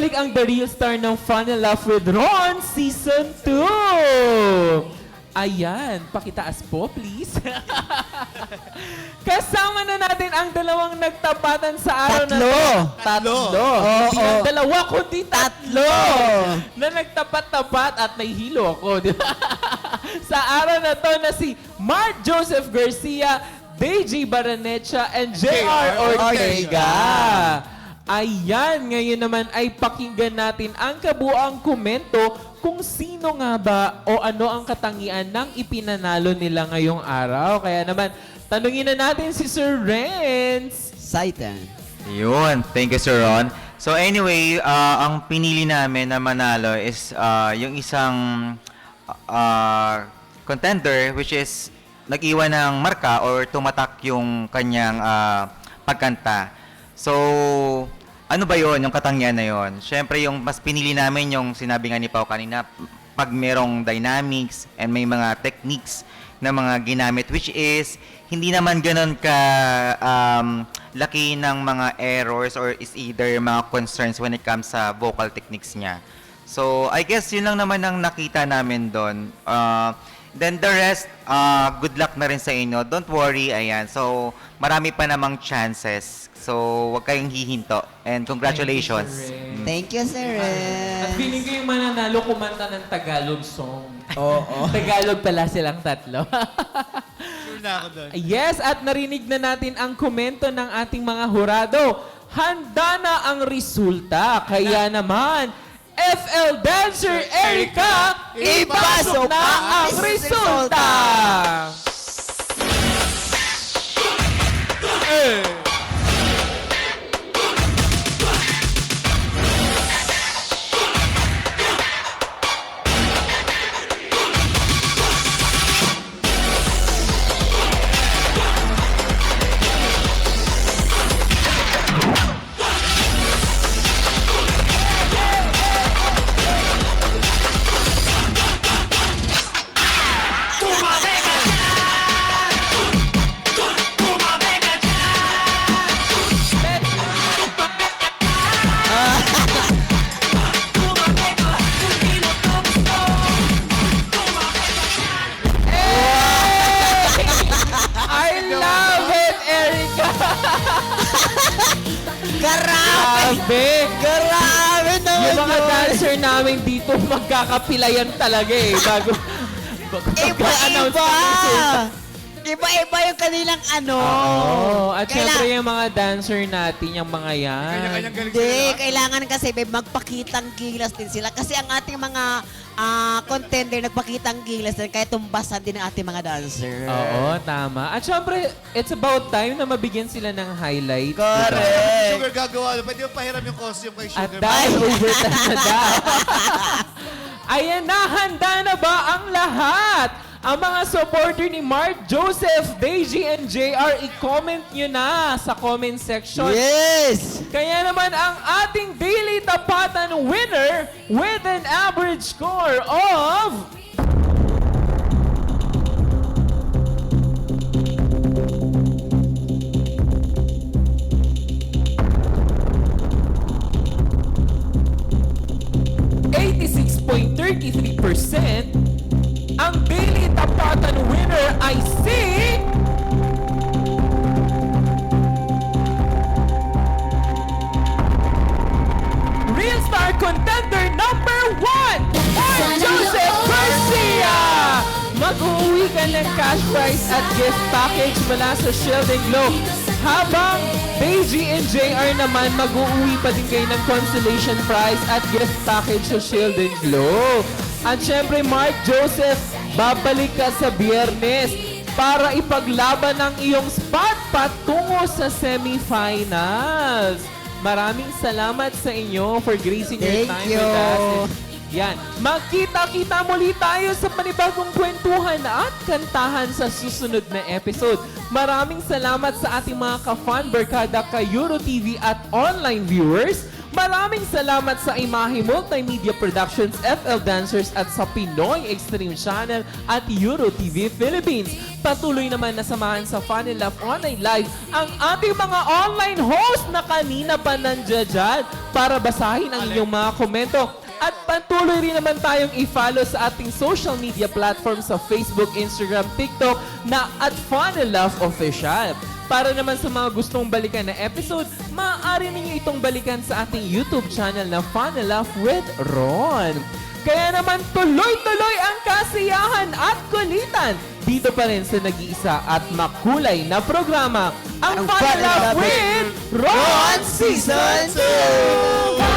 Nagbabalik ang The Real Star ng Fun and Laugh with Ron Season 2. Ayan, pakitaas po, please. Kasama na natin ang dalawang nagtapatan sa araw na to. Tatlo. Hindi lang dalawa, kundi tatlo. Na nagtapat-tapat at nahihilo ako. Di ba? Sa araw na to na si Mark Joseph Garcia, Deji Baranecha, and JR Ortega. Ayan, ngayon naman ay pakinggan natin ang kabuuang komento kung sino nga ba o ano ang katangian ng ipinanalo nila ngayong araw. Kaya naman, tanungin na natin si Sir Renz. Saitan. Yun. Thank you, Sir Ron. So anyway, ang pinili namin na manalo is yung isang contender which is nag-iwan ng marka or tumatak yung kanyang pagkanta. So, ano ba yon yung katangian na yon? Siyempre, yung mas pinili namin yung sinabi nga ni Pao kanina, pag merong dynamics and may mga techniques na mga ginamit, which is hindi naman ganun ka laki ng mga errors or is either mga concerns when it comes sa vocal techniques niya. So, I guess yun lang naman ang nakita namin doon. Then the rest, good luck na rin sa inyo. Don't worry, ayan. So, marami pa namang chances. So, huwag kayong hihinto. And congratulations. Thank you, Sir At Renz. feeling ko yung mananalo kumanta ng Tagalog song. Oo. Tagalog pala silang tatlo. Sure na ako doon. Yes, at narinig na natin ang komento ng ating mga hurado. Handa na ang resulta. Kaya naman, FL Dancer Erica, ipasok na ang resulta! I love it, Erica! Grabe! Grabe naman Yung mga yun. dancer namin dito magkakapilayan talaga eh. Bago mag-announce Iba-iba! ng resulta. Iba-iba yung kanilang ano. Oo. At Kaila- syempre yung mga dancer natin, yung mga yan. Kanya-kanyang galing Hindi, sila. kailangan kasi babe, magpakitang gilas din sila. Kasi ang ating mga contender, nagpakitang gilas din, kaya tumbasan din ang ating mga dancer. Oo, tama. At syempre, it's about time na mabigyan sila ng highlight. Correct. Sugar gagawa. Pwede mo pahiram yung costume kay At Sugar. dahil overtime na daw. Ayan na, handa na ba ang lahat? Ang mga supporter ni Mark Joseph, Deji, and JR, i-comment nyo na sa comment section. Yes! Kaya naman ang ating daily tapatan winner with an average score of... %, ang daily tapatan winner ay si... Real Star Contender number 1, Mark Joseph Garcia! Mag-uwi ka ng cash prize at gift package mula sa Shield and Glow. Habang Deji and JR naman, mag-uwi pa din kayo ng consolation prize at gift package sa Shield and Glow. At syempre, Mark Joseph, babalik ka sa Biyernes para ipaglaban ang iyong spot patungo sa semifinals. Maraming salamat sa inyo for gracing your Thank time you. with us. Yan. Magkita-kita muli tayo sa panibagong kwentuhan at kantahan sa susunod na episode. Maraming salamat sa ating mga ka-fan, barkada, ka Euro TV at online viewers. Maraming salamat sa Imahe Multimedia Productions, FL Dancers at sa Pinoy Extreme Channel at Euro TV Philippines. Patuloy naman na samahan sa Fun and Laugh Online Live ang ating mga online host na kanina pa nandiyan dyan para basahin ang inyong mga komento. At patuloy rin naman tayong i-follow sa ating social media platforms sa Facebook, Instagram, TikTok na at Fun and Laugh Official. Para naman sa mga gustong balikan na episode, maaari ninyo itong balikan sa ating YouTube channel na Fun and Laugh with Ron. Kaya naman tuloy-tuloy ang kasiyahan at kulitan dito pa rin sa nag-iisa at makulay na programa, ang Fun and Laugh with Ron Season 2!